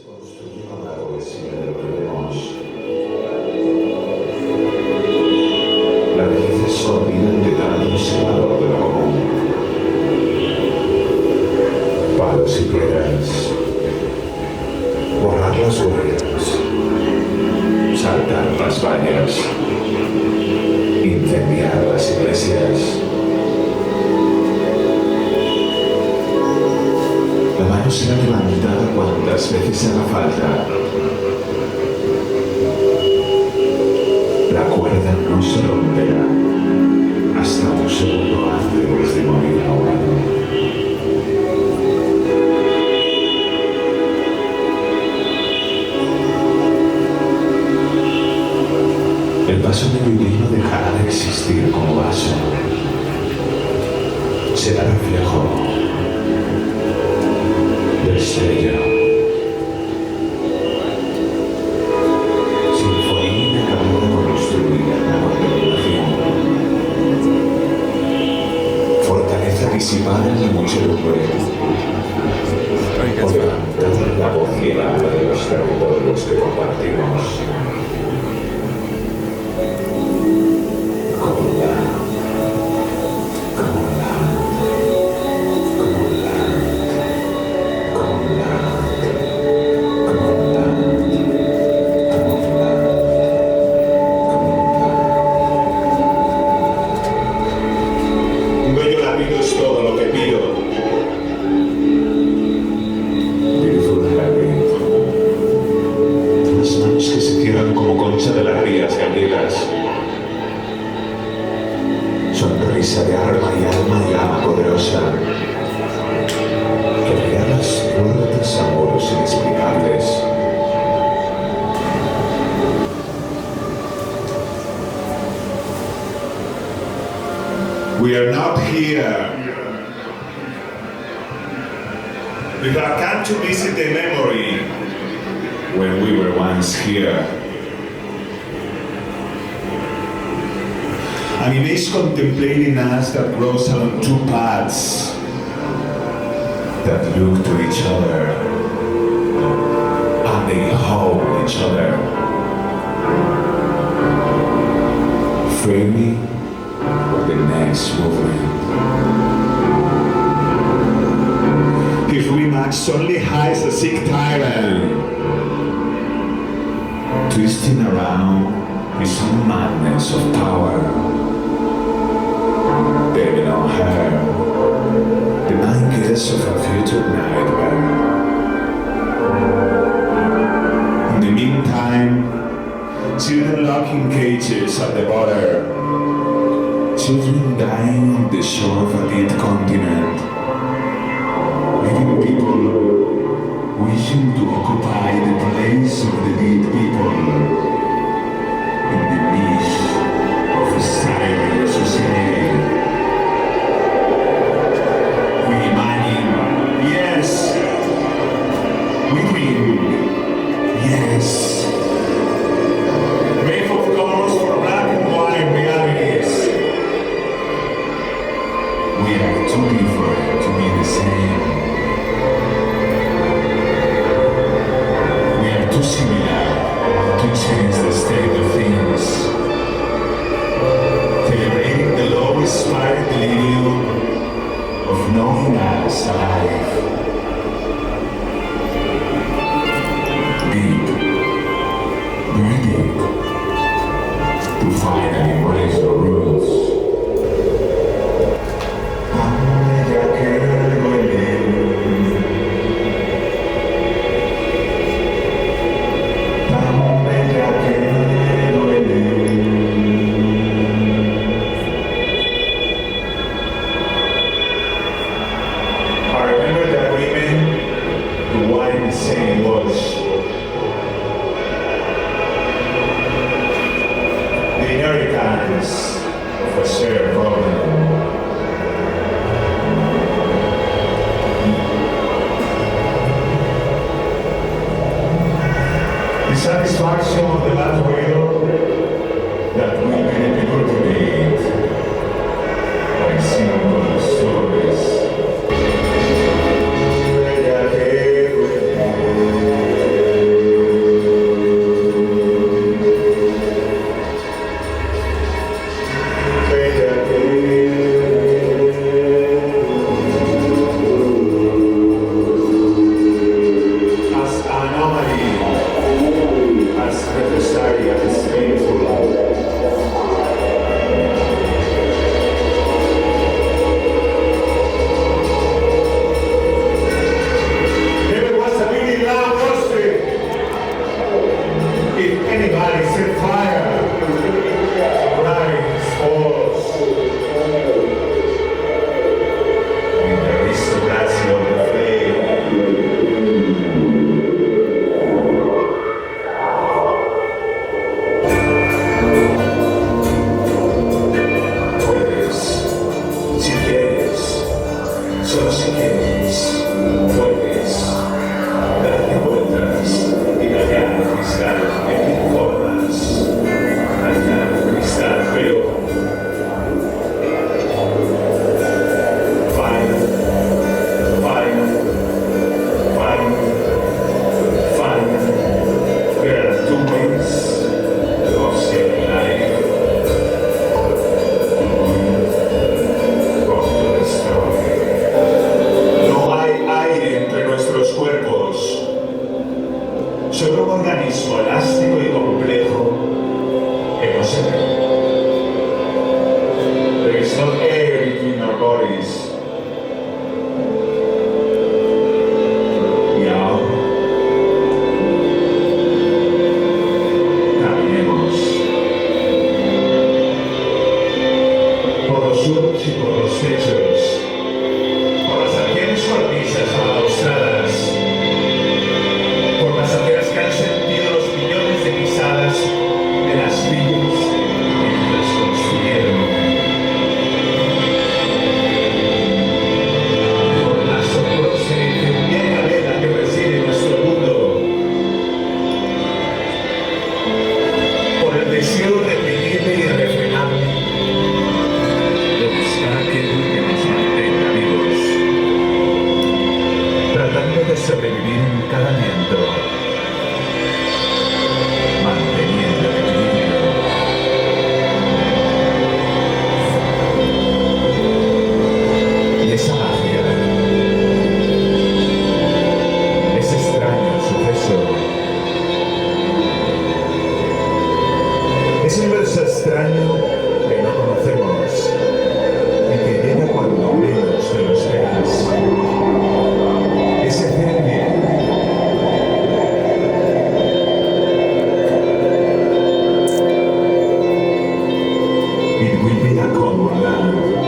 construyeron la poesía de lo que vemos. Las raíces se olvidan de dar un valor de lo común. Palos y piedras, borrar las huellas, saltar las vallas, incendiar las iglesias. La mano será levantada cuantas veces haga falta. La cuerda no se romperá hasta un segundo antes de morir ahogado. El vaso de violino dejará de existir como vaso. Será reflejo de estrella. Sinfonía acabada de construir la contemplación. Fortaleza disipada en la muchedumbre. O levantada en la voz y el alma de los territorios que compartimos. Sonrisa de arma y alma poderosa, que abrirá las puertas a moros inexplicables. We are not here. We have come to visit the memory when we were once here. An image contemplating us that grows along two paths that look to each other and they hold each other. Free me for the next movement. If we match only hides a sick tyrant, twisting around his own madness of power. Baby on her, the mind kiss of a future nightmare. In the meantime, children locked in cages at the border, children dying on the shore of a dead continent, living people wishing to occupy the place of the dead people in the midst of a silent society. Yes. Made of colors for black and white realities. We are too different to be the same. We are too similar to change the state of things. Celebrating the low-inspired delirium of knowing us alive. To finally embrace the rules. I remember that women, the wine saying was, inheritance of a shared problem. The satisfaction of the last widow that we may be cultivate by simple stories. un organismo elástico y complejo que no se ve. There is no air between our bodies. Y ahora caminemos por los suelos y por los techos, por las arqueras cornisas abalaustradas, por las aceras que han sentido los millones de pisadas de las villas que las construyeron, por la asombrosa y incendiaria vela que reside en nuestro mundo, por el deseo reprimible y irrefrenable de buscar aquello que nos mantenga vivos, tratando de sobrevivir en cada viento, manteniendo el equilibrio. Y esa magia, ese extraño suceso, ese universo extraño que no conocemos y que llega cuando menos te lo esperas, ese hacer el bien. It will be a common land.